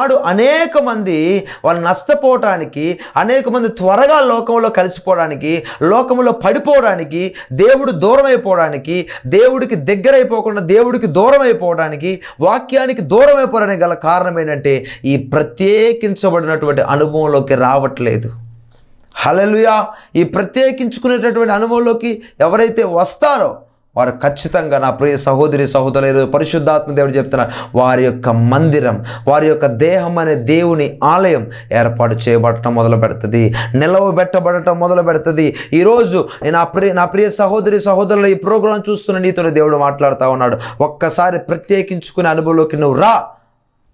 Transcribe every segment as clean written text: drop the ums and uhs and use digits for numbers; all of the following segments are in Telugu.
ఈనాడు అనేక మంది వాళ్ళు నష్టపోవటానికి, అనేక మంది త్వరగా లోకంలో కలిసిపోవడానికి, లోకంలో పడిపోవడానికి, దేవుడు దూరం అయిపోవడానికి, దేవుడికి దగ్గర అయిపోకుండా దేవుడికి దూరం అయిపోవడానికి, వాక్యానికి దూరం అయిపోవడానికి గల కారణం ఏంటంటే ఈ ప్రత్యేకించబడినటువంటి అనుభవంలోకి రావట్లేదు. హల్లెలూయా. ఈ ప్రత్యేకించుకునేటటువంటి అనుభవంలోకి ఎవరైతే వస్తారో వారు ఖచ్చితంగా, నా ప్రియ సహోదరి సహోదరులు, పరిశుద్ధాత్మ దేవుడు చెప్తున్నారు, వారి యొక్క మందిరం, వారి యొక్క దేహం అనే దేవుని ఆలయం ఏర్పాటు చేయబడటం మొదలు పెడుతుంది, నిలవబెట్టబడటం మొదలు పెడుతుంది. ఈరోజు నా ప్రియ సహోదరి సహోదరులు, ఈ ప్రోగ్రాం చూస్తున్న నీతో దేవుడు మాట్లాడుతూ ఉన్నాడు. ఒక్కసారి ప్రత్యేకించుకునే అనుభవంలోకి నువ్వు రా.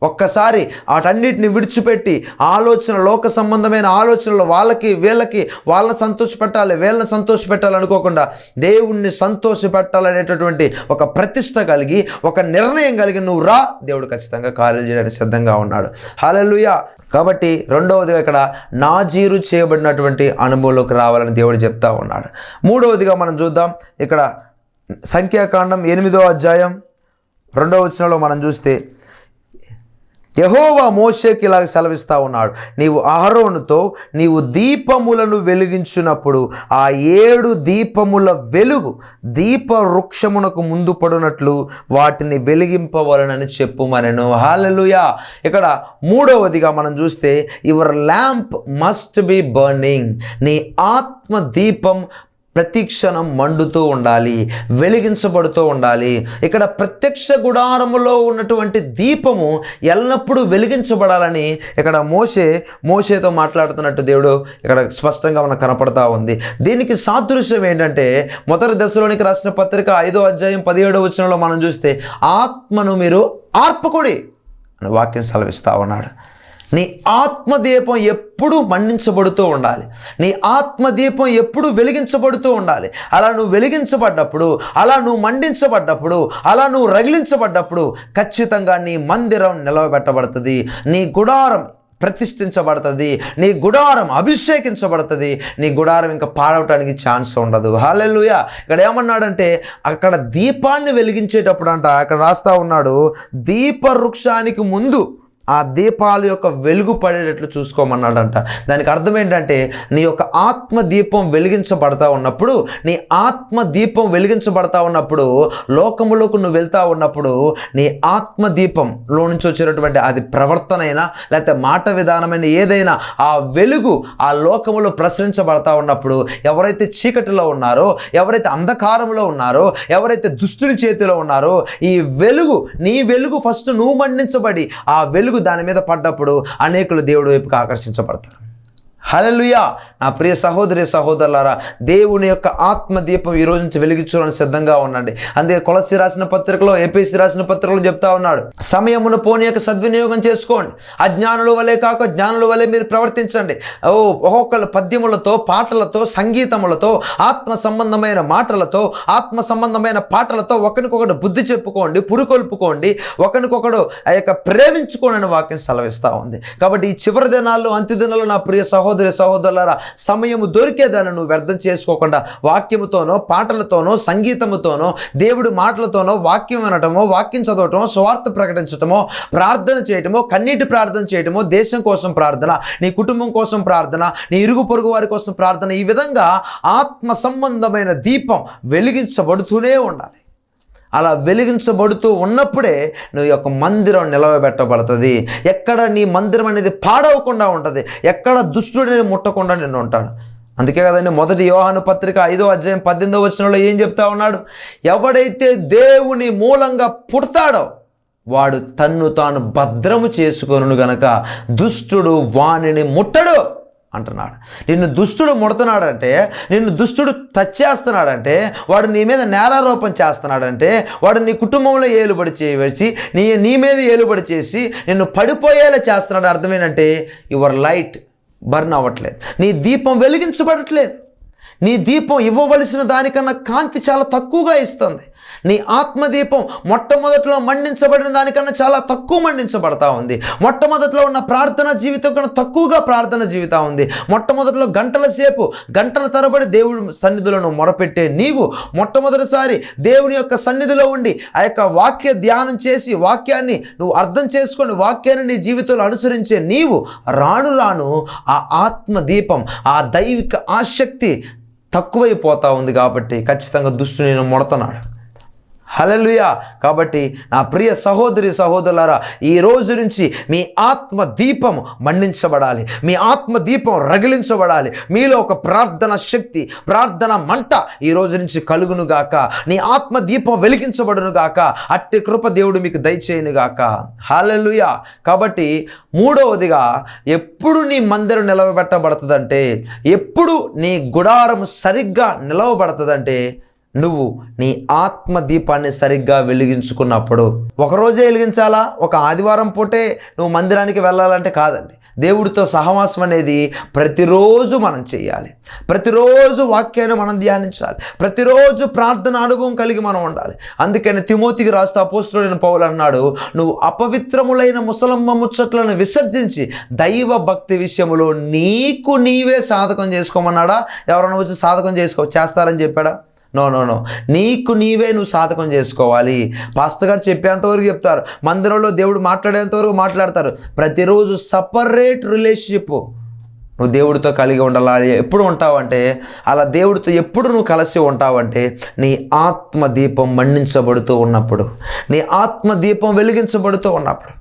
ఒక్కసారి వాటన్నిటిని విడిచిపెట్టి ఆలోచన, లోక సంబంధమైన ఆలోచనలు, వాళ్ళకి వీళ్ళకి, వాళ్ళని సంతోషపెట్టాలి, వీళ్ళని సంతోషపెట్టాలి అనుకోకుండా దేవుణ్ణి సంతోషపెట్టాలనేటటువంటి ఒక ప్రతిష్ట కలిగి, ఒక నిర్ణయం కలిగి నువ్వు రా. దేవుడు ఖచ్చితంగా కార్యాలు చేయడానికి సిద్ధంగా ఉన్నాడు. హల్లెలూయా. కాబట్టి రెండవదిగా ఇక్కడ నాజీరు చేయబడినటువంటి అనుభవంలోకి రావాలని దేవుడు చెప్తా ఉన్నాడు. మూడవదిగా మనం చూద్దాం. ఇక్కడ సంఖ్యాకాండం 8వ అధ్యాయం 2వ వచనంలో మనం చూస్తే యెహోవా మోషేకి ఇలాగ సెలవిస్తూ ఉన్నాడు, నీవు అహరోనుతో నీవు దీపములను వెలిగించినప్పుడు ఆ 7 దీపముల వెలుగు దీప వృక్షమునకు ముందు పడినట్లు వాటిని వెలిగింపవలనని చెప్పుమనెను. హల్లెలూయా. ఇక్కడ మూడవదిగా మనం చూస్తే your lamp must be burning. నీ ఆత్మ దీపం ప్రతిక్షణం మండుతూ ఉండాలి, వెలిగించబడుతూ ఉండాలి. ఇక్కడ ప్రత్యక్ష గుడారములో ఉన్నటువంటి దీపము ఎల్లప్పుడూ వెలిగించబడాలని ఇక్కడ మోషేతో మాట్లాడుతున్నట్టు దేవుడు ఇక్కడ స్పష్టంగా మనకు కనపడతా ఉంది. దీనికి సాదృశ్యం ఏంటంటే మొదటి దశలోనికి రాసిన పత్రిక 5వ అధ్యాయం 17వ వచనంలో మనం చూస్తే ఆత్మను మీరు ఆర్పకుడి అని వాక్యం సెలవిస్తూ ఉన్నాడు. నీ ఆత్మదీపం ఎప్పుడూ మండించబడుతూ ఉండాలి, నీ ఆత్మదీపం ఎప్పుడూ వెలిగించబడుతూ ఉండాలి. అలా నువ్వు వెలిగించబడ్డప్పుడు, అలా నువ్వు మండించబడ్డప్పుడు, అలా నువ్వు రగిలించబడ్డప్పుడు ఖచ్చితంగా నీ మందిరం నిలవబెట్టబడుతుంది, నీ గుడారం ప్రతిష్ఠించబడుతుంది, నీ గుడారం అభిషేకించబడుతుంది, నీ గుడారం ఇంకా పాడవటానికి ఛాన్స్ ఉండదు. హల్లెలూయా. ఇక్కడ ఏమన్నాడంటే అక్కడ దీపాన్ని వెలిగించేటప్పుడు అంట అక్కడ రాస్తా ఉన్నాడు, దీప వృక్షానికి ముందు ఆ దీపాల యొక్క వెలుగు పడేటట్లు చూసుకోమన్నాడంట. దానికి అర్థం ఏంటంటే నీ యొక్క ఆత్మ దీపం వెలిగించబడతా ఉన్నప్పుడు, నీ ఆత్మ దీపం వెలిగించబడతా ఉన్నప్పుడు, లోకములోకి నువ్వు వెళ్తా ఉన్నప్పుడు నీ ఆత్మ దీపంలో నుంచి వచ్చేటటువంటి అది ప్రవర్తన అయినా లేకపోతే మాట విధానమైన ఏదైనా ఆ వెలుగు ఆ లోకములో ప్రసరించబడతా ఉన్నప్పుడు ఎవరైతే చీకటిలో ఉన్నారో, ఎవరైతే అంధకారంలో ఉన్నారో, ఎవరైతే దుష్టుని చేతిలో ఉన్నారో, ఈ వెలుగు, నీ వెలుగు ఫస్ట్ నువ్వు మండించబడి ఆ వెలుగు దాని మీద పడ్డప్పుడు అనేకులు దేవుడి వైపుకి ఆకర్షించబడతారు. హల్లెలూయా. నా ప్రియ సహోదరి సహోదరులారా, దేవుని యొక్క ఆత్మ దీపం ఈ రోజు నుంచి వెలిగించుకోవడానికి సిద్ధంగా ఉండండి. అందుకే కొలస్సీ రాసిన పత్రికలో, ఎఫెసీ రాసిన పత్రికలో చెప్తా ఉన్నాడు, సమయమును పోనీ యొక్క సద్వినియోగం చేసుకోండి, అజ్ఞానుల వలె కాక జ్ఞానుల వలె మీరు ప్రవర్తించండి. ఒక్కొక్కరు పద్యములతో, పాటలతో, సంగీతములతో, ఆత్మ సంబంధమైన మాటలతో, ఆత్మ సంబంధమైన పాటలతో ఒకరికొకడు బుద్ధి చెప్పుకోండి, పురుకొల్పుకోండి, ఒకరికొకడు ఆ యొక్క ప్రేమించుకోండి అని వాక్యం సెలవిస్తూ ఉంది. కాబట్టి ఈ చివరి దినాల్లో, అంత్య దినాల్లో నా ప్రియ సహోదరులారా, సమయము దొరికేదాన్ని నువ్వు వ్యర్థం చేసుకోకుండా వాక్యముతోనో, పాటలతోనో, సంగీతముతోనో, దేవుడి మాటలతోనో, వాక్యం వినటమో, వాక్యం చదవటమో, స్వార్థ ప్రకటించటమో, ప్రార్థన చేయటమో, కన్నీటి ప్రార్థన చేయటమో, దేశం కోసం ప్రార్థన, నీ కుటుంబం కోసం ప్రార్థన, నీ ఇరుగు పొరుగు వారి కోసం ప్రార్థన, ఈ విధంగా ఆత్మ సంబంధమైన దీపం వెలిగించబడుతూనే ఉండాలి. అలా వెలిగించబడుతూ ఉన్నప్పుడే నువ్వు యొక్క మందిరం నిలవబెట్టబడుతుంది. ఎక్కడ నీ మందిరం అనేది పాడవకుండా ఉంటుంది, ఎక్కడ దుష్టుడిని ముట్టకుండా నిన్ను ఉంటాడు. అందుకే కదండి మొదటి యోహాను పత్రిక 5వ అధ్యాయం 18వ వచనంలో ఏం చెప్తా ఉన్నాడు, ఎవడైతే దేవుని మూలంగా పుడతాడో వాడు తన్ను తాను భద్రము చేసుకొనును గనక దుష్టుడు వానిని ముట్టడు అంటున్నాడు. నిన్ను దుష్టుడు ముడుతున్నాడంటే, నిన్ను దుష్టుడు టచ్ చేస్తున్నాడంటే, వాడు నీ మీద నేరారోపణ చేస్తున్నాడంటే, వాడు నీ కుటుంబంలో ఏలుబడి చేయవేసి నీ మీద ఏలుబడి చేసి నిన్ను పడిపోయేలా చేస్తున్నాడు. అర్థం ఏంటంటే యువర్ లైట్ బర్న్ అవ్వట్లేదు, నీ దీపం వెలిగించబడట్లేదు, నీ దీపం ఇవ్వవలసిన దానికన్నా కాంతి చాలా తక్కువగా ఇస్తుంది. నీ ఆత్మదీపం మొట్టమొదట్లో మండించబడిన దానికన్నా చాలా తక్కువ మండించబడతా ఉంది. మొట్టమొదట్లో ఉన్న ప్రార్థన జీవితం కన్నా తక్కువగా ప్రార్థన జీవితం ఉంది. మొట్టమొదట్లో గంటల తరబడి దేవుడి సన్నిధిలో మొరపెట్టే నీవు మొట్టమొదటిసారి దేవుని యొక్క సన్నిధిలో ఉండి ఆ యొక్క వాక్య ధ్యానం చేసి వాక్యాన్ని నువ్వు అర్థం చేసుకొని వాక్యాన్ని నీ జీవితంలో అనుసరించే నీవు రాను రాను ఆ ఆత్మదీపం, ఆ దైవిక ఆసక్తి తక్కువైపోతా ఉంది. కాబట్టి ఖచ్చితంగా దుష్టుడు నేను మొడతన్నాడు. హల్లెలూయా. కాబట్టి నా ప్రియ సహోదరి సహోదరులారా, ఈ రోజు నుంచి మీ ఆత్మ దీపం మండించబడాలి, మీ ఆత్మ దీపం రగిలించబడాలి. మీలో ఒక ప్రార్థన శక్తి, ప్రార్థన మంట ఈ రోజు నుంచి కలుగునుగాక. నీ ఆత్మ దీపం వెలిగించబడునుగాక. అట్టి కృప దేవుడు మీకు దయచేయునుగాక. హల్లెలూయా. కాబట్టి మూడవదిగా, ఎప్పుడు నీ మందిరం నిలవబెట్టబడుతుందంటే, ఎప్పుడు నీ గుడారం సరిగ్గా నిలవబడుతుందంటే, నువ్వు నీ ఆత్మ దీపాన్ని సరిగ్గా వెలిగించుకున్నప్పుడు. ఒకరోజే వెలిగించాలా, ఒక ఆదివారం పూటే నువ్వు మందిరానికి వెళ్ళాలంటే కాదండి. దేవుడితో సహవాసం అనేది ప్రతిరోజు మనం చేయాలి. ప్రతిరోజు వాక్యాన్ని మనం ధ్యానించాలి. ప్రతిరోజు ప్రార్థన అనుభవం కలిగి మనం ఉండాలి. అందుకని తిమోతికి రాస్తూ అపోస్తలుడైన పౌలు అన్నాడు, నువ్వు అపవిత్రములైన ముసలమ్మ ముచ్చట్లను విసర్జించి దైవ భక్తి విషయంలో నీకు నీవే సాధకం చేసుకోమన్నాడా? ఎవరైనా వచ్చి సాధకం చేస్తారని చెప్పాడా? నో. నీకు నీవే నువ్వు సాధకం చేసుకోవాలి. పాస్టర్ గారు చెప్పేంతవరకు చెప్తారు, మందిరంలో దేవుడు మాట్లాడేంతవరకు మాట్లాడతారు. ప్రతిరోజు సపరేట్ రిలేషన్షిప్ నువ్వు దేవుడితో కలిగి ఉండాలి. ఎప్పుడు ఉంటావంటే, అలా దేవుడితో ఎప్పుడు నువ్వు కలిసి ఉంటావంటే, నీ ఆత్మదీపం మండించబడుతూ ఉన్నప్పుడు, నీ ఆత్మదీపం వెలిగించబడుతూ ఉన్నప్పుడు.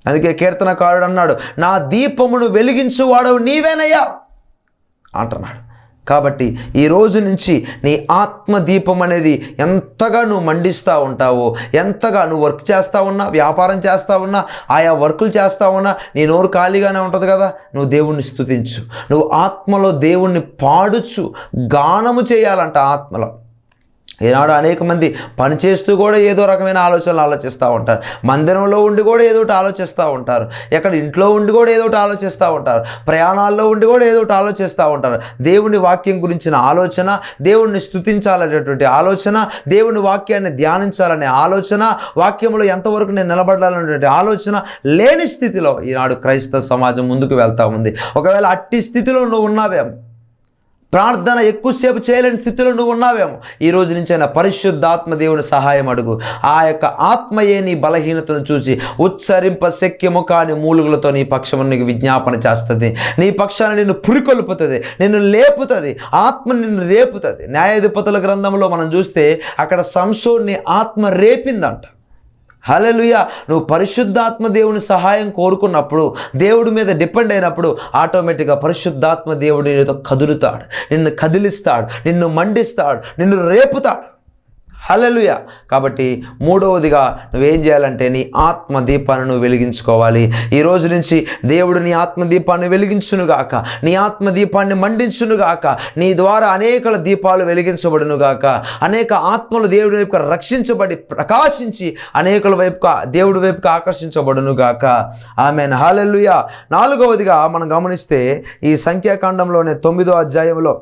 అందుకే కీర్తనకారుడు అన్నాడు, నా దీపమును వెలిగించువాడవు నీవేనయ్యా అంటున్నాడు. కాబట్టి ఈ రోజు నుంచి నీ ఆత్మదీపం అనేది ఎంతగా నువ్వు మండిస్తూ ఉంటావో, ఎంతగా నువ్వు వర్క్ చేస్తూ ఉన్నా, వ్యాపారం చేస్తూ ఉన్నా, ఆయా వర్కులు చేస్తూ ఉన్నా, నీ నోరు ఖాళీగానే ఉంటుంది కదా, నువ్వు దేవుణ్ణి స్తుతించు. నువ్వు ఆత్మలో దేవుణ్ణి పాడుచు, గానము చేయాలంట ఆత్మలో. ఈనాడు అనేక మంది పనిచేస్తూ కూడా ఏదో రకమైన ఆలోచనలు ఆలోచిస్తూ ఉంటారు. మందిరంలో ఉండి కూడా ఏదో ఒకటి ఆలోచిస్తూ ఉంటారు. ఎక్కడ ఇంట్లో ఉండి కూడా ఏదో ఒకటి ఆలోచిస్తూ ఉంటారు. ప్రయాణాల్లో ఉండి కూడా ఏదో ఒకటి ఆలోచిస్తూ ఉంటారు. దేవుని వాక్యం గురించిన ఆలోచన, దేవుణ్ణి స్తుతించాలనేటువంటి ఆలోచన, దేవుని వాక్యాన్ని ధ్యానించాలనే ఆలోచన, వాక్యంలో ఎంతవరకు నేను నిలబడాలనేటువంటి ఆలోచన లేని స్థితిలో ఈనాడు క్రైస్తవ సమాజం ముందుకు వెళ్తూ ఉంది. ఒకవేళ అట్టి స్థితిలో నువ్వు ఉన్నావేమో, ప్రార్థన ఎక్కువసేపు చేయలేని స్థితిలో నువ్వు ఉన్నావేమో, ఈ రోజు నుంచైనా పరిశుద్ధాత్మ దేవుని సహాయం అడుగు. ఆ యొక్క ఆత్మయే నీ బలహీనతను చూసి ఉచ్చరింప శక్యము కాని మూలుగులతో నీ పక్షము నీకు విజ్ఞాపన చేస్తుంది. నీ పక్షాన్ని నిన్ను పురికొల్పుతుంది, నిన్ను లేపుతుంది, ఆత్మ నిన్ను రేపుతుంది. న్యాయాధిపతుల గ్రంథంలో మనం చూస్తే అక్కడ సంసోన్ని ఆత్మ రేపిందంట. హల్లెలూయా. నువ్వు పరిశుద్ధాత్మ దేవుని సహాయం కోరుకున్నప్పుడు, దేవుడి మీద డిపెండ్ అయినప్పుడు, ఆటోమేటిక్గా పరిశుద్ధాత్మ దేవుడు నీతో కదులుతాడు, నిన్ను కదిలిస్తాడు, నిన్ను మండిస్తాడు, నిన్ను రేపుతాడు. హల్లెలూయా. కాబట్టి మూడవదిగా నువ్వేం చేయాలంటే, నీ ఆత్మదీపాన్ని నువ్వు వెలిగించుకోవాలి. ఈ రోజు నుంచి దేవుడు నీ ఆత్మదీపాన్ని వెలిగించునుగాక, నీ ఆత్మదీపాన్ని మండించునుగాక. నీ ద్వారా అనేక దీపాలు వెలిగించబడునుగాక. అనేక ఆత్మలు దేవుడి వైపుగా రక్షించబడి ప్రకాశించి అనేకుల వైపుగా దేవుడి వైపుగా ఆకర్షించబడునుగాక. ఆమేన్. హల్లెలూయా. నాలుగవదిగా మనం గమనిస్తే, ఈ సంఖ్యాకాండంలోనే 9వ అధ్యాయంలో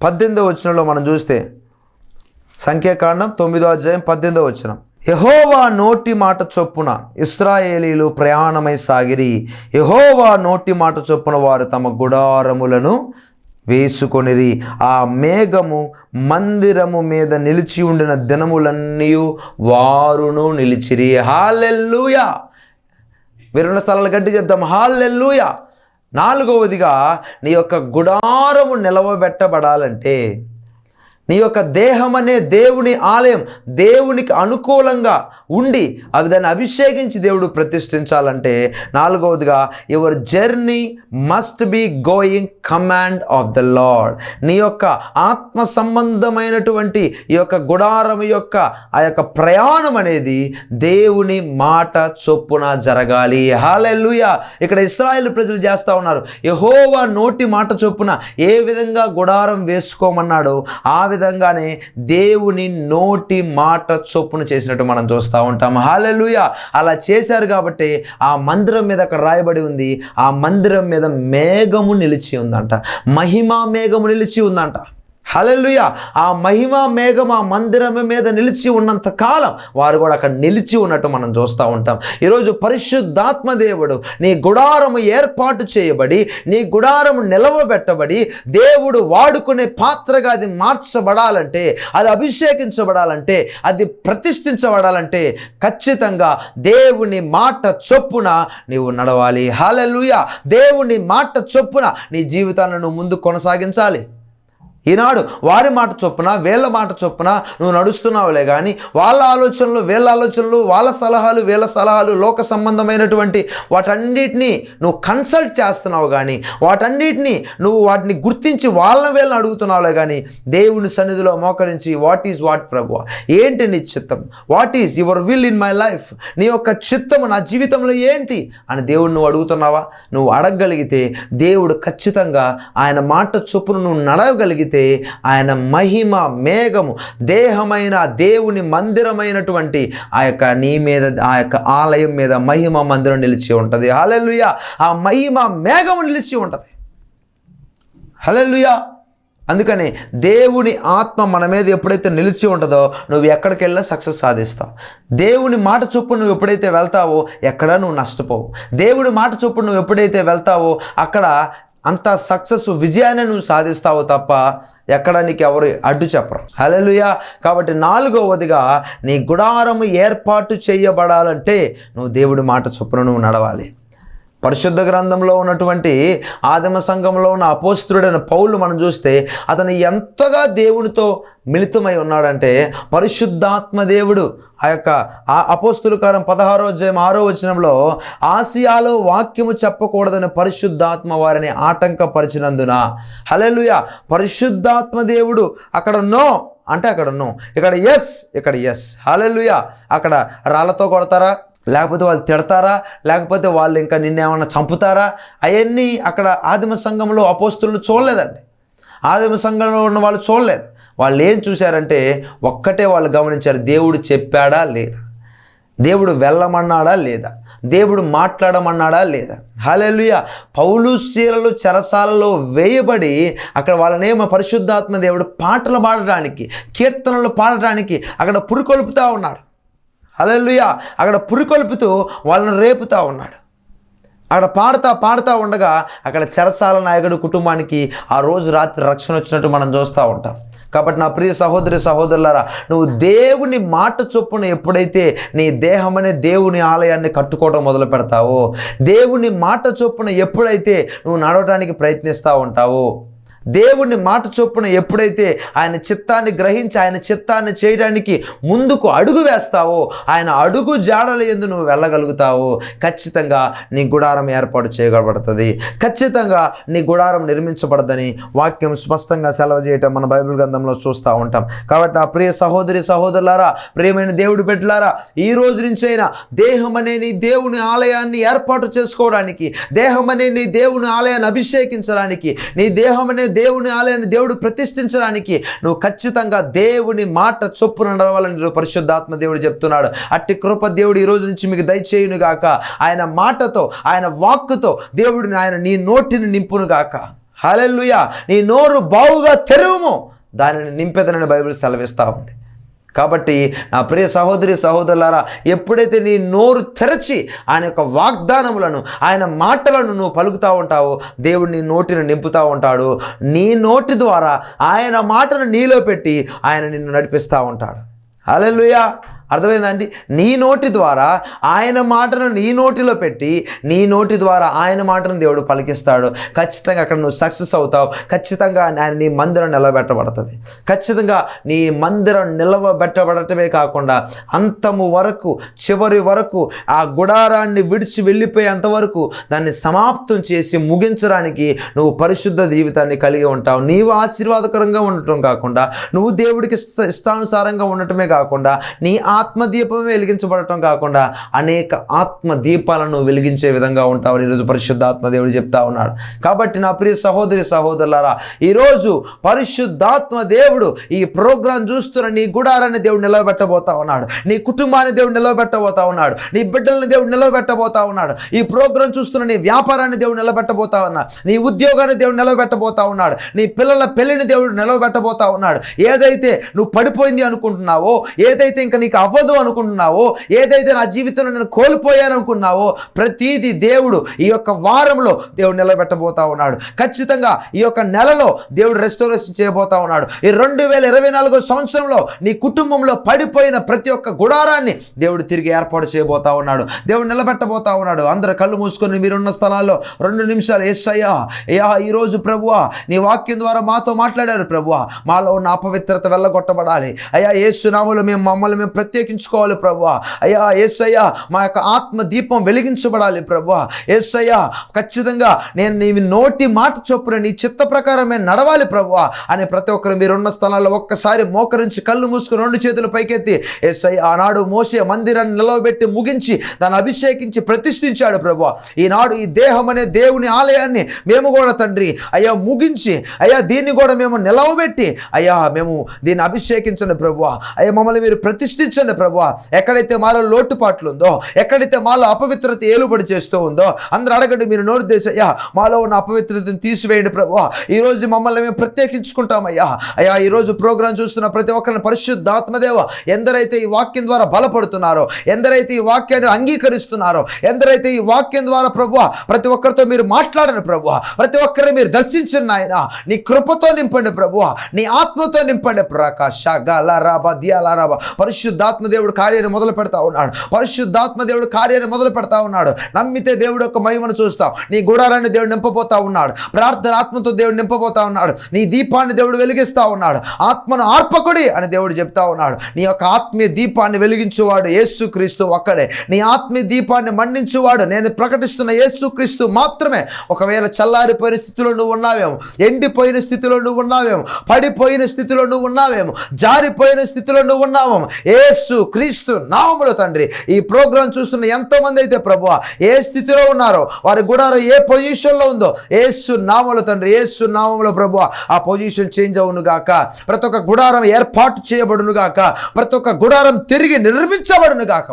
18వ వచనంలో మనం చూస్తే, సంఖ్యాకాండం 9వ అధ్యాయం 18వ వచనం, యెహోవా నోటి మాట చొప్పున ఇశ్రాయేలీలు ప్రయాణమై సాగిరి. యెహోవా నోటి మాట చొప్పున వారు తమ గుడారములను వేసుకొనిరి. ఆ మేఘము మందిరము మీద నిలిచి ఉండిన దినములన్నీ వారును నిలిచిరి. హల్లెలూయా. మీరున్న స్థలాలు గట్టి చెప్దాం, హల్లెలూయా. నాలుగవదిగా, నీ యొక్క గుడారము నిలవబెట్టబడాలంటే, నీ యొక్క దేహం అనే దేవుని ఆలయం దేవునికి అనుకూలంగా ఉండి అవి దాన్ని అభిషేకించి దేవుడు ప్రతిష్ఠించాలంటే, నాలుగవదిగా, your journey must be going command of the lord. నీ యొక్క ఆత్మ సంబంధమైనటువంటి ఈ యొక్క గుడారం యొక్క ఆ యొక్క ప్రయాణం అనేది దేవుని మాట చొప్పున జరగాలి. హల్లెలూయా. ఇక్కడ ఇశ్రాయేలు ప్రజలు చేస్తూ ఉన్నారు. యెహోవా నోటి మాట చొప్పున ఏ విధంగా గుడారం వేసుకోమన్నాడో ఆ విధంగానే దేవుని నోటి మాట చొప్పున చేసినట్టు మనం చూస్తూ ఉంటాం. హల్లెలూయా. అలా చేశారు కాబట్టి ఆ మందిరం మీద అక్కడ రాయబడి ఉంది, ఆ మందిరం మీద మేఘము నిలిచి ఉందంట, మహిమా మేఘము నిలిచి ఉందంట. హల్లెలూయా. ఆ మహిమ మేఘం ఆ మందిరం మీద నిలిచి ఉన్నంత కాలం వారు కూడా అక్కడ నిలిచి ఉన్నట్టు మనం చూస్తూ ఉంటాం. ఈరోజు పరిశుద్ధాత్మ దేవుడు నీ గుడారము ఏర్పాటు చేయబడి, నీ గుడారము నిలవబెట్టబడి, దేవుడు వాడుకునే పాత్రగా అది మార్చబడాలంటే, అది అభిషేకించబడాలంటే, అది ప్రతిష్ఠించబడాలంటే ఖచ్చితంగా దేవుని మాట చొప్పున నీవు నడవాలి. హల్లెలూయా. దేవుని మాట చొప్పున నీ జీవితాలను నువ్వు ముందు కొనసాగించాలి. ఈనాడు వారి మాట చొప్పున, వీళ్ళ మాట చొప్పున నువ్వు నడుస్తున్నావులే కానీ వాళ్ళ ఆలోచనలు, వీళ్ళ ఆలోచనలు, వాళ్ళ సలహాలు, వీళ్ళ సలహాలు, లోక సంబంధమైనటువంటి వాటన్నిటినీ నువ్వు కన్సల్ట్ చేస్తున్నావు కానీ, వాటిని గుర్తించి వీళ్ళని అడుగుతున్నావులే కానీ దేవుని సన్నిధిలో మోకరించి వాట్ ఈజ్ వాట్ ప్రభువా, ఏంటి నీ చిత్తం, what is your will in my life, నీ యొక్క చిత్తము నా జీవితంలో ఏంటి అని దేవుడు నువ్వు అడుగుతున్నావా? నువ్వు అడగగలిగితే దేవుడు ఖచ్చితంగా ఆయన మాట చొప్పున నువ్వు నడవగలిగితే ఆయన మహిమ మేఘము దేహమైన దేవుని మందిరమైనటువంటి ఆ యొక్క నీ మీద, ఆ యొక్క ఆలయం మీద మహిమ మందిరం నిలిచి ఉంటుంది. హల్లెలూయా. ఆ మహిమ మేఘము నిలిచి ఉంటుంది. హల్లెలూయా. అందుకని దేవుని ఆత్మ మన మీద ఎప్పుడైతే నిలిచి ఉంటుందో నువ్వు ఎక్కడికి వెళ్ళినా సక్సెస్ సాధిస్తావు. దేవుని మాట చొప్పున నువ్వు ఎప్పుడైతే వెళ్తావో ఎక్కడ నువ్వు నష్టపోవు. దేవుడి మాట చొప్పున నువ్వు ఎప్పుడైతే వెళ్తావో అక్కడ అంత సక్సెస్, విజయాన్ని నువ్వు సాధిస్తావు తప్ప ఎక్కడ నీకు ఎవరు అడ్డు చెప్పరు. హల్లెలూయా. కాబట్టి 4వదిగా నీ గుడారము ఏర్పాటు చేయబడాలంటే నువ్వు దేవుడి మాట చొప్పున నువ్వు నడవాలి. పరిశుద్ధ గ్రంథంలో ఉన్నటువంటి ఆదిమ సంఘంలో ఉన్న అపోస్తలుడైన పౌలు మనం చూస్తే అతను ఎంతగా దేవునితో మిళితమై ఉన్నాడంటే, పరిశుద్ధాత్మ దేవుడు ఆ యొక్క అపోస్తలుల కార్యం 16వ అధ్యాయం 6వ వచనంలో ఆసియాలో వాక్యము చెప్పకూడదని పరిశుద్ధాత్మ వారిని ఆటంకపరిచినందున, హల్లెలూయా, పరిశుద్ధాత్మ దేవుడు అక్కడ నో అంటే అక్కడ నో, ఇక్కడ ఎస్ ఇక్కడ ఎస్. హల్లెలూయా. అక్కడ రాళ్ళతో కొడతారా, లేకపోతే వాళ్ళు తిడతారా, లేకపోతే వాళ్ళు ఇంకా నిన్నేమన్నా చంపుతారా, అవన్నీ అక్కడ ఆదిమ సంఘంలో అపోస్తలులు చూడలేదండి. ఆదిమ సంఘంలో ఉన్న వాళ్ళు చూడలేదు. వాళ్ళు ఏం చూశారంటే ఒక్కటే వాళ్ళు గమనించారు, దేవుడు చెప్పాడా లేదా, దేవుడు వెళ్ళమన్నాడా లేదా, దేవుడు మాట్లాడమన్నాడా లేదా. హల్లెలూయా. పౌలు శీలలు చెరసాలలో వేయబడి అక్కడ వాళ్ళనేమో పరిశుద్ధాత్మ దేవుడు పాటలు పాడడానికి, కీర్తనలు పాడడానికి అక్కడ పురికొల్పుతూ ఉన్నాడు. హల్లెలూయా. అక్కడ పురికొల్పుతూ వాళ్ళని రేపుతూ ఉన్నాడు. అక్కడ పాడుతూ ఉండగా అక్కడ చెరసాల నాయకుడు కుటుంబానికి ఆ రోజు రాత్రి రక్షణ వచ్చినట్టు మనం చూస్తూ ఉంటాం. కాబట్టి నా ప్రియ సహోదరి సహోదరులారా, నువ్వు దేవుని మాట చొప్పున ఎప్పుడైతే నీ దేహం అనే దేవుని ఆలయాన్ని కట్టుకోవడం మొదలు పెడతావో, దేవుని మాట చొప్పున ఎప్పుడైతే నువ్వు నడవడానికి ప్రయత్నిస్తూ ఉంటావో, దేవుని మాట చొప్పున ఎప్పుడైతే ఆయన చిత్తాన్ని గ్రహించి ఆయన చిత్తాన్ని చేయడానికి ముందుకు అడుగు వేస్తావో, ఆయన అడుగు జాడల యందు నువ్వు వెళ్ళగలుగుతావో ఖచ్చితంగా నీ గుడారం ఏర్పాటు చేయబడుతుంది. ఖచ్చితంగా నీ గుడారం నిర్మించబడదని వాక్యం స్పష్టంగా సెలవు చేయటం మన బైబిల్ గ్రంథంలో చూస్తూ ఉంటాం. కాబట్టి నా ప్రియ సహోదరి సహోదరులారా, ప్రియమైన దేవుడి బిడ్డలారా, ఈ రోజు నుంచైనా దేహం అనే నీ దేవుని ఆలయాన్ని ఏర్పాటు చేసుకోవడానికి, దేహం అనే నీ దేవుని ఆలయాన్ని అభిషేకించడానికి, నీ దేహం అనే దేవుని ఆలయాన్ని దేవుడు ప్రతిష్ఠించడానికి నువ్వు ఖచ్చితంగా దేవుని మాట చొప్పున నడవాలని పరిశుద్ధాత్మ దేవుడు చెప్తున్నాడు. అట్టి కృప దేవుడు ఈ రోజు నుంచి మీకు దయచేయును గాక. ఆయన మాటతో, ఆయన వాక్కుతో దేవుడిని ఆయన నీ నోటిని నింపును గాక. హల్లెలూయా. నీ నోరు బావుగా తెరువుము, దానిని నింపెదనని బైబిల్ సెలవిస్తూ ఉంది. కాబట్టి నా ప్రియ సహోదరి సహోదరులారా, ఎప్పుడైతే నీ నోరు తెరచి ఆయన యొక్క వాగ్దానములను, ఆయన మాటలను నువ్వు పలుకుతూ ఉంటావో దేవుడు నీ నోటిని నింపుతూ ఉంటాడు. నీ నోటి ద్వారా ఆయన మాటను నీలో పెట్టి ఆయన నిన్ను నడిపిస్తూ ఉంటాడు. హల్లెలూయా. అర్థమైందండి? నీ నోటి ద్వారా ఆయన మాటను నీ నోటిలో పెట్టి నీ నోటి ద్వారా ఆయన మాటను దేవుడు పలికిస్తాడు. ఖచ్చితంగా అక్కడ నువ్వు సక్సెస్ అవుతావు. ఖచ్చితంగా ఆయన నీ మందిరం నిలబెట్టబడుతుంది. ఖచ్చితంగా నీ మందిరం నిలవబెట్టబడటమే కాకుండా అంతము వరకు, చివరి వరకు, ఆ గుడారాన్ని విడిచి వెళ్ళిపోయేంత వరకు దాన్ని సమాప్తం చేసి ముగించడానికి నువ్వు పరిశుద్ధ జీవితాన్ని కలిగి ఉంటావు. నీవు ఆశీర్వాదకరంగా ఉండటం కాకుండా, నువ్వు దేవుడికి ఇష్టానుసారంగా ఉండటమే కాకుండా, నీ ఆత్మదీపమే వెలిగించబడటం కాకుండా అనేక ఆత్మదీపాలను వెలిగించే విధంగా ఉంటావు ఈరోజు పరిశుద్ధాత్మ దేవుడు చెప్తా ఉన్నాడు. కాబట్టి నా ప్రియ సహోదరి సహోదరులారా, ఈరోజు పరిశుద్ధాత్మ దేవుడు ఈ ప్రోగ్రాం చూస్తున్న నీ గుడారాన్ని దేవుడు నిలబెట్టబోతా ఉన్నాడు, నీ కుటుంబాన్ని దేవుడు నిలబెట్టబోతా ఉన్నాడు, నీ బిడ్డల్ని దేవుడు నిలబెట్టబోతా ఉన్నాడు, ఈ ప్రోగ్రాం చూస్తున్న నీ వ్యాపారాన్ని దేవుడు నిలబెట్టబోతా ఉన్నాడు, నీ ఉద్యోగాన్ని దేవుడు నిలబెట్టబోతా ఉన్నాడు, నీ పిల్లల పెళ్లిని దేవుడు నిలబెట్టబోతా ఉన్నాడు. ఏదైతే నువ్వు పడిపోయింది అనుకుంటున్నావో, ఏదైతే ఇంకా నీకు అవ్వదు అనుకుంటున్నావో, ఏదైతే నా జీవితంలో నేను కోల్పోయాను అనుకున్నావో, ప్రతిదీ దేవుడు ఈ యొక్క వారంలో దేవుడు నిలబెట్టబోతా ఉన్నాడు. ఖచ్చితంగా ఈ యొక్క నెలలో దేవుడు రెస్టోరేషన్ చేయబోతా ఉన్నాడు. ఈ 2024 సంవత్సరంలో నీ కుటుంబంలో పడిపోయిన ప్రతి ఒక్క గుడారాన్ని దేవుడు తిరిగి ఏర్పాటు చేయబోతా ఉన్నాడు, దేవుడు నిలబెట్టబోతా ఉన్నాడు. అందరూ కళ్ళు మూసుకొని మీరున్న స్థలాల్లో 2 నిమిషాలు యేసయ్యా, అయ్యా ఈరోజు ప్రభువా నీ వాక్యం ద్వారా మాతో మాట్లాడారు ప్రభువా, మాలో ఉన్న అపవిత్రత వెళ్ళగొట్టబడాలి అయ్యా, యేసు నామములో మమ్మల్ని మేము ప్రత్యేకించుకోవాలి ప్రభువా, అయ్యా యేసయ్యా మా యొక్క ఆత్మ దీపం వెలిగించబడాలి ప్రభువా, యేసయ్యా ఖచ్చితంగా నేను నీ నోటి మాట చొప్పున నీ చిత్త ప్రకారమే నడవాలి ప్రభువా అని ప్రతి ఒక్కరు మీరున్న స్థలాల్లో ఒక్కసారి మోకరించి కళ్ళు మూసుకుని 2 చేతులు పైకెత్తి, యేసయ్యా ఆనాడు మోసే మందిరాన్ని నిలవబెట్టి ముగించి దాన్ని అభిషేకించి ప్రతిష్ఠించాడు ప్రభువా, ఈనాడు ఈ దేహం అనే దేవుని ఆలయాన్ని మేము కూడా తండ్రి అయ్యా ముగించి అయ్యా దీన్ని కూడా మేము నిలవబెట్టి అయ్యా మేము దీన్ని అభిషేకించండి ప్రభువా, అయ్యా మమ్మల్ని మీరు ప్రతిష్ఠించండి ప్రభువా. ఎక్కడైతే మాలో లోటుపాట్లు ఉందో, ఎక్కడైతే మాలో అపవిత్రత ఏలుబడి చేస్తూ ఉందో అందరూ అడగండి, మీరు నోరు తెచ్చి అయ్యా మాలో ఉన్న అపవిత్రతను తీసివేయండి ప్రభువా, ఈరోజు మమ్మల్ని మేము ప్రత్యేకించుకుంటామయ్యా. అయ్యా ఈరోజు ప్రోగ్రాం చూస్తున్న ప్రతి ఒక్కరిని పరిశుద్ధాత్మదేవ ఎందరైతే ఈ వాక్యం ద్వారా బలపడుతున్నారో, ఎందరైతే ఈ వాక్యాన్ని అంగీకరిస్తున్నారో, ఎందరైతే ఈ వాక్యం ద్వారా ప్రభువా ప్రతి ఒక్కరితో మీరు మాట్లాడండి ప్రభువా, ప్రతి ఒక్కరిని మీరు దర్శించండి నాయన, నీ కృపతో నింపండి ప్రభువా, నీ ఆత్మతో నింపండి పరిశుద్ధాత్మ దేవుడు కార్యాన్ని మొదలు పెడతా ఉన్నాడు, పరిశుద్ధాత్మ దేవుడు కార్యాన్ని మొదలు పెడతా ఉన్నాడు. నమ్మితే దేవుడు యొక్క మహిమను చూస్తావు, నీ గుడారాన్ని దేవుడు నింపబోతా ఉన్నాడు, ప్రార్థన ఆత్మతో దేవుడు నింపబోతా ఉన్నాడు, నీ దీపాన్ని దేవుడు వెలిగిస్తా ఉన్నాడు, ఆత్మను ఆర్పకుడి అని దేవుడు చెప్తా ఉన్నాడు. నీ యొక్క ఆత్మీయ దీపాన్ని వెలిగించేవాడు యేసుక్రీస్తు ఒక్కడే, నీ ఆత్మీయ దీపాన్ని మండించేవాడు నేను ప్రకటిస్తున్న యేసుక్రీస్తు మాత్రమే. ఒకవేళ చల్లారిపోయిన స్థితిలో నువ్వు ఉన్నావేమో, ఎండిపోయిన స్థితిలో నువ్వు ఉన్నావేమో, పడిపోయిన స్థితిలో నువ్వు ఉన్నావేమో, జారిపోయిన స్థితిలో నువ్వు ఉన్నావేమో, యేసుక్రీస్తు నామములో తండ్రి ఈ ప్రోగ్రాం చూస్తున్న ఎంతో మంది అయితే ప్రభువా ఏ స్థితిలో ఉన్నారో, వారి గుడారం ఏ పొజిషన్లో ఉందో యేసు నామములో తండ్రి, యేసు నామములో ప్రభువా ఆ పొజిషన్ చేంజ్ అవును గాక, ప్రతి ఒక్క గుడారం ఏర్పాటు చేయబడును గాక, ప్రతి ఒక్క గుడారం తిరిగి నిర్మించబడును గాక.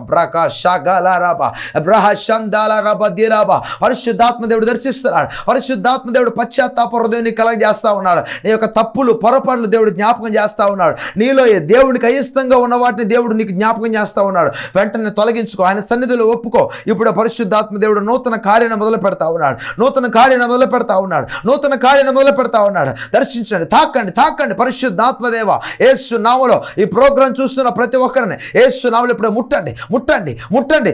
పరిశుద్ధాత్మ దేవుడు దర్శిస్తున్నాడు, పరిశుద్ధాత్మ దేవుడు పశ్చాత్తాప హృదయాన్ని కలగజేస్తా ఉన్నాడు, నీ యొక్క తప్పులు పొరపాట్లు దేవుడు జ్ఞాపకం చేస్తా ఉన్నాడు, నీలో దేవుడికి అయిష్టంగా ఉన్న వాటిని దేవుడు నీకు జ్ఞాపకం చేస్తా ఉన్నాడు. వెంటనే తొలగించుకో, ఆయన సన్నిధిలో ఒప్పుకో. ఇప్పుడు పరిశుద్ధాత్మ దేవుడు నూతన కార్యాన్ని మొదలు పెడతా ఉన్నాడు, నూతన కార్యాన్ని మొదలు పెడతా ఉన్నాడు, నూతన కార్యాన్ని మొదలు పెడతా ఉన్నాడు. దర్శించండి, తాకండి, తాకండి. పరిశుద్ధాత్మదేవ యేసు నామములో ఈ ప్రోగ్రాం చూస్తున్న ప్రతి ఒక్కరిని యేసు నామములో ఇప్పుడు ముట్టండి, ముట్టండి, ముట్టండి.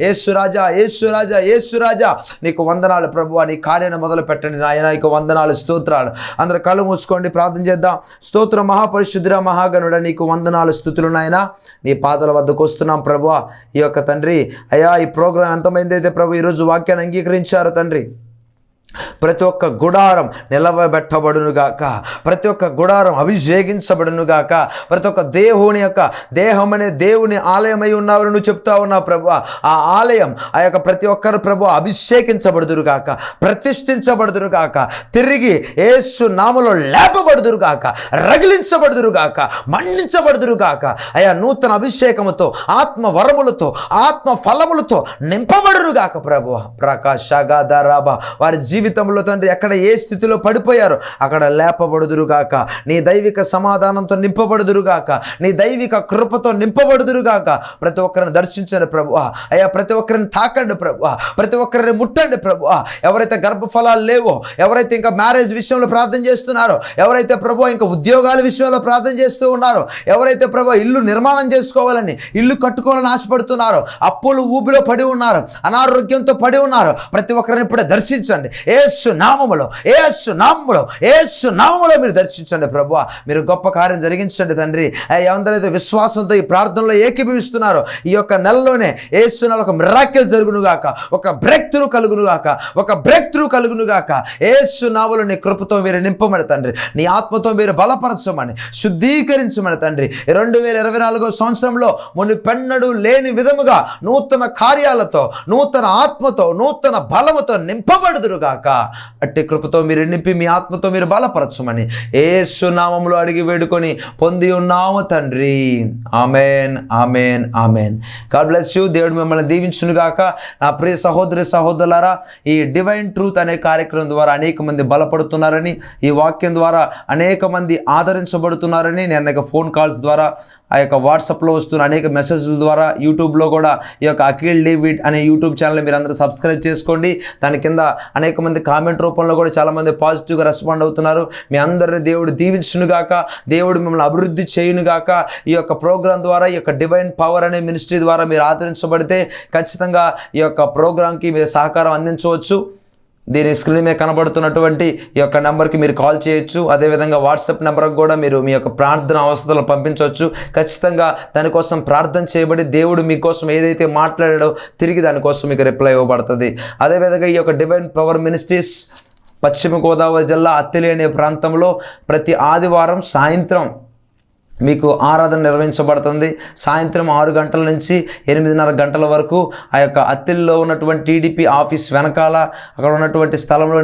యేసు రాజా, యేసు రాజా, యేసు రాజా నీకు వందనాలు ప్రభువా, నీ కార్యాన్ని మొదలు పెట్టండి నాయన, నీకు వందనాలు, స్తోత్రాలు. అందరూ కళ్ళు మూసుకోండి, ప్రార్థన చేద్దాం. స్తోత్రం మహాపరిశుద్ధుడ మహాగణుడ నీకు వందనాలు, స్తుతులు నాయన, నీ పాదాల వద్దకు వస్తున్నాం ప్రభువా. ఈ యొక్క తండ్రి అయ్యా ఈ ప్రోగ్రాం ఎంతమంది అయితే ప్రభు ఈరోజు వాక్యాన్ని అంగీకరించారు తండ్రి, ప్రతి ఒక్క గుడారం నిలవబెట్టబడునుగాక, ప్రతి ఒక్క గుడారం అభిషేకించబడునుగాక, ప్రతి ఒక్క దేవుని యొక్క దేహం అనే దేవుని ఆలయమై ఉన్నారని నువ్వు చెప్తా ఉన్నావు ప్రభు. ఆ ఆలయం ఆ యొక్క ప్రతి ఒక్కరు ప్రభు అభిషేకించబడుదురుగాక, ప్రతిష్ఠించబడుదురుగాక, తిరిగి యేసు నామములో లేపబడుదురుగాక, రగిలించబడుదురుగాక, మండించబడుదురుగాక. అయా నూతన అభిషేకముతో, ఆత్మ వరములతో, ఆత్మ ఫలములతో నింపబడురుగాక ప్రభు. ప్రకాశగాధరాబా వారి జీవితంలో తండ్రి ఎక్కడ ఏ స్థితిలో పడిపోయారో అక్కడ లేపబడుదురుగాక, నీ దైవిక సమాధానంతో నింపబడుదురుగాక, నీ దైవిక కృపతో నింపబడుదురుగాక. ప్రతి ఒక్కరిని దర్శించండి ప్రభువా, అయ్యా ప్రతి ఒక్కరిని తాకండి ప్రభువా, ప్రతి ఒక్కరిని ముట్టండి ప్రభువా. ఎవరైతే గర్భఫలాలు లేవో, ఎవరైతే ఇంకా మ్యారేజ్ విషయంలో ప్రార్థన చేస్తున్నారో, ఎవరైతే ప్రభువా ఇంకా ఉద్యోగాల విషయంలో ప్రార్థన చేస్తూ ఉన్నారో, ఎవరైతే ప్రభువా ఇల్లు నిర్మాణం చేసుకోవాలని, ఇల్లు కట్టుకోవాలని ఆశపడుతున్నారో, అప్పులు ఊబిలో పడి ఉన్నారు, అనారోగ్యంతో పడి ఉన్నారు, ప్రతి ఒక్కరిని ఇప్పుడే దర్శించండి. యేసు యేసు నామములో మీరు దర్శించండి ప్రభువా. మీరు గొప్ప కార్యం జరిగించండి తండ్రి. ఎవరైతే విశ్వాసంతో ఈ ప్రార్థనలో ఏకీభవిస్తున్నారో ఈ యొక్క నెలలోనే యేసు నామములో ఒక మిరాకిల్ జరుగునుగాక, ఒక బ్రేక్ త్రూ కలుగునుగాక. యేసు నామములో నీ కృపతో మీరు నింపమని తండ్రి, నీ ఆత్మతో మీరు బలపరచమని, శుద్ధీకరించమని తండ్రి. 2024 సంవత్సరంలో మునుపెన్నడూ లేని విధముగా నూతన కార్యాలతో, నూతన ఆత్మతో, నూతన బలముతో నింపబడుదురుగాక. అట్టి కృపతో మీరు నింపి మీ ఆత్మతో మీరు బలపరచమని యేసు నామములో అడిగి వేడుకొని పొంది ఉన్నాము తండ్రి. Amen, amen, amen. God bless you. దేవుడు మిమ్మల్ని దీవించునుగాక. నా ప్రియ సహోదరి సహోదరులారా, ఈ డివైన్ ట్రూత్ అనే కార్యక్రమం ద్వారా అనేక మంది బలపడుతున్నారని, ఈ వాక్యం ద్వారా అనేక మంది ఆదరించబడుతున్నారని నేను అనేక ఫోన్ కాల్స్ ద్వారా, ఆ యొక్క వాట్సాప్లో వస్తున్న అనేక మెసేజ్ల ద్వారా, యూట్యూబ్లో కూడా ఈ యొక్క అఖిల్ డేవిడ్ అనే యూట్యూబ్ ఛానల్ మీరు అందరూ సబ్స్క్రైబ్ చేసుకోండి. దాని కింద అనేక మంది కామెంట్ రూపంలో కూడా చాలామంది పాజిటివ్గా రెస్పాండ్ అవుతున్నారు. మీ అందరినీ దేవుడు దీవించునుగాక, దేవుడు మిమ్మల్ని అభివృద్ధి చేయునుగాక. ఈ యొక్క ప్రోగ్రాం ద్వారా, ఈ యొక్క డివైన్ పవర్ అనే మినిస్ట్రీ ద్వారా మీరు ఆదరించబడితే ఖచ్చితంగా ఈ యొక్క ప్రోగ్రాంకి మీరు సహకారం అందించవచ్చు. దీని స్క్రీన్ మీద కనబడుతున్నటువంటి ఈ యొక్క నెంబర్కి మీరు కాల్ చేయొచ్చు. అదేవిధంగా వాట్సాప్ నెంబర్కి కూడా మీరు మీ యొక్క ప్రార్థన అవసరాలను పంపించవచ్చు. ఖచ్చితంగా దానికోసం ప్రార్థన చేయబడి దేవుడు మీకోసం ఏదైతే మాట్లాడాడో తిరిగి దానికోసం మీకు రిప్లై ఇవ్వబడుతుంది. అదేవిధంగా ఈ యొక్క డివైన్ పవర్ మినిస్ట్రీస్ పశ్చిమ గోదావరి జిల్లా అత్తిలి అనే ప్రాంతంలో ప్రతి ఆదివారం సాయంత్రం మీకు ఆరాధన నిర్వహించబడుతుంది. సాయంత్రం 6 గంటల నుంచి 8:30 గంటల వరకు ఆ యొక్క అత్తిలిలో ఉన్నటువంటి టీడీపీ ఆఫీస్ వెనకాల అక్కడ ఉన్నటువంటి స్థలంలో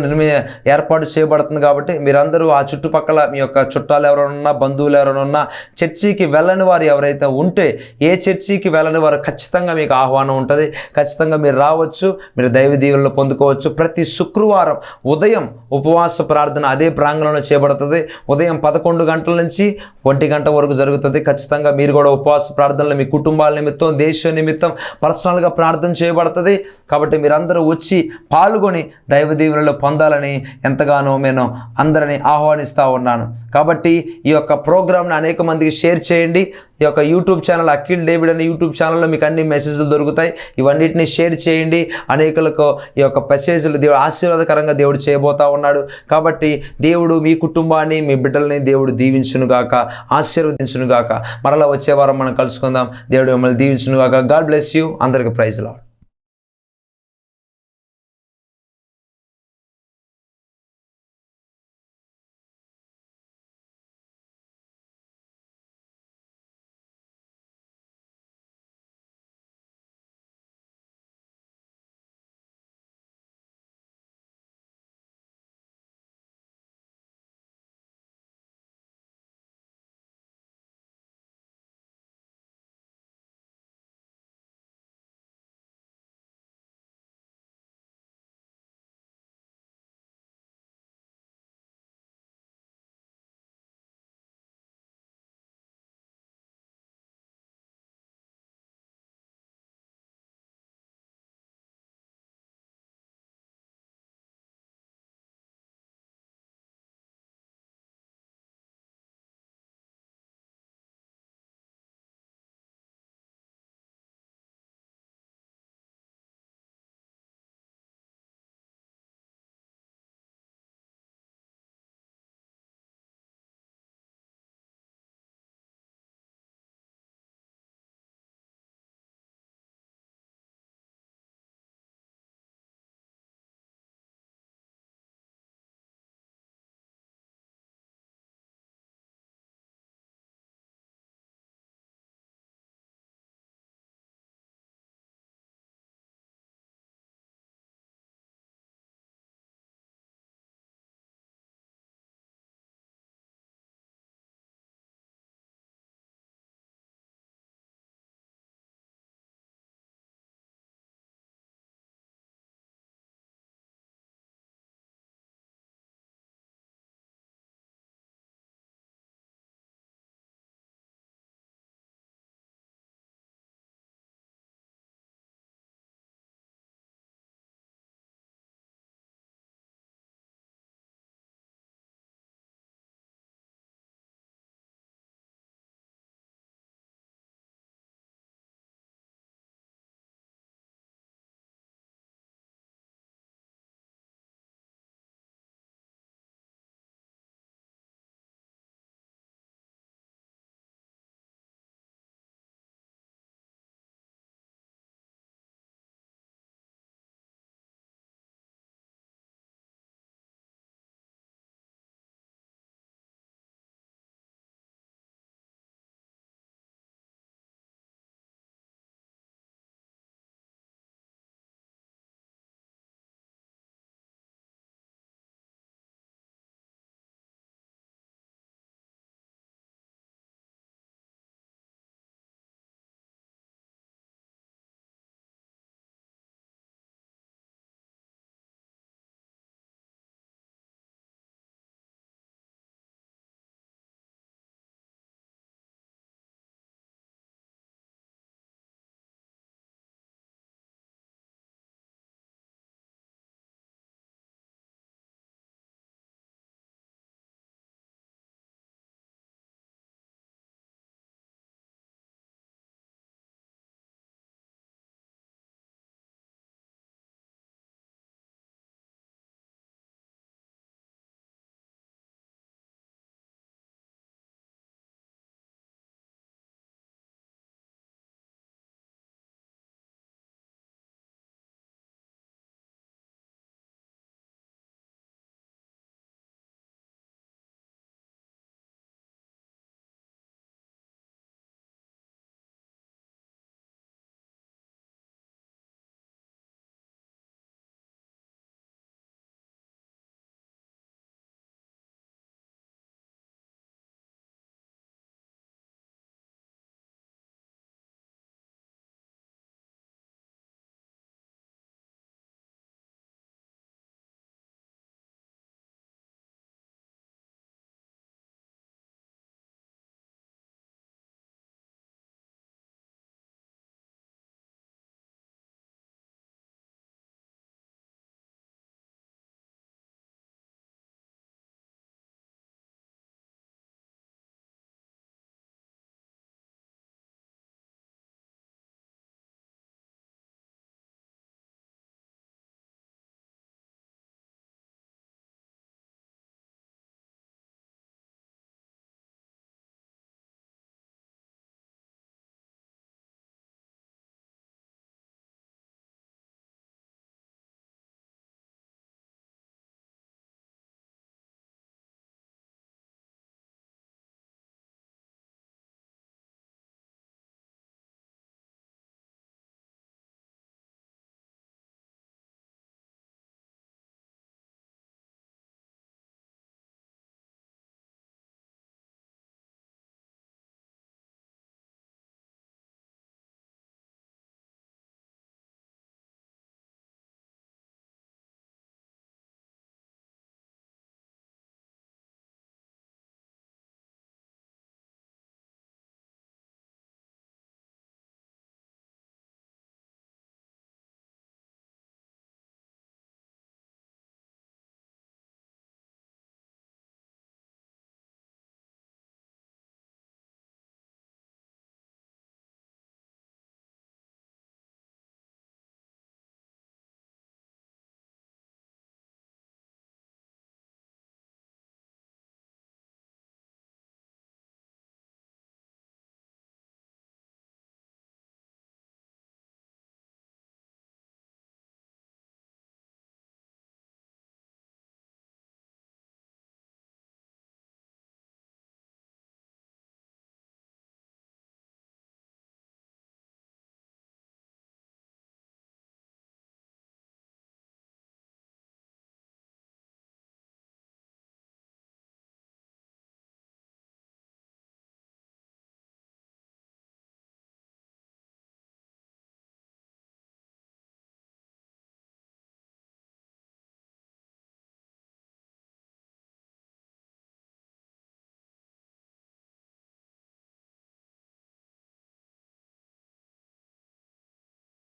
ఏర్పాటు చేయబడుతుంది. కాబట్టి మీరందరూ ఆ చుట్టుపక్కల మీ యొక్క చుట్టాలు ఎవరైనా, బంధువులు ఎవరైనా, చర్చికి వెళ్ళని వారు ఎవరైతే ఉంటే, ఏ చర్చికి వెళ్ళని వారు ఖచ్చితంగా మీకు ఆహ్వానం ఉంటుంది. ఖచ్చితంగా మీరు రావచ్చు, మీరు దైవ దీవెనలు పొందుకోవచ్చు. ప్రతి శుక్రవారం ఉదయం ఉపవాస ప్రార్థన అదే ప్రాంగణంలో చేయబడుతుంది. ఉదయం 11 గంటల నుంచి 1 గంట వరకు జరుగుతుంది. ఖచ్చితంగా మీరు కూడా ఉపవాస ప్రార్థనలు మీ కుటుంబాల నిమిత్తం, దేశ నిమిత్తం పర్సనల్గా ప్రార్థన చేయబడుతుంది. కాబట్టి మీరందరూ వచ్చి పాల్గొని దైవ దీవెనలు పొందాలని ఎంతగానో నేను అందరినీ ఆహ్వానిస్తూ ఉన్నాను. కాబట్టి ఈ యొక్క ప్రోగ్రామ్ని అనేక మందికి షేర్ చేయండి. ఈ యొక్క యూట్యూబ్ ఛానల్ అఖిల్ డేవిడ్ అనే యూట్యూబ్ ఛానల్లో మీకు అన్ని మెసేజ్లు దొరుకుతాయి. ఇవన్నిటిని షేర్ చేయండి. అనేకులకు ఈ యొక్క మెసేజ్లు దేవుడు ఆశీర్వాదకరంగా దేవుడు చేయబోతా ఉన్నాడు. కాబట్టి దేవుడు మీ కుటుంబాన్ని, మీ బిడ్డల్ని దేవుడు దీవించునుగాక, ఆశీర్వదించునుగాక. మరలా వచ్చే వారం మనం కలుసుకుందాం. దేవుడు మిమ్మల్ని దీవించునుగాక. God bless you. అందరికీ ప్రైజ్ లార్డ్.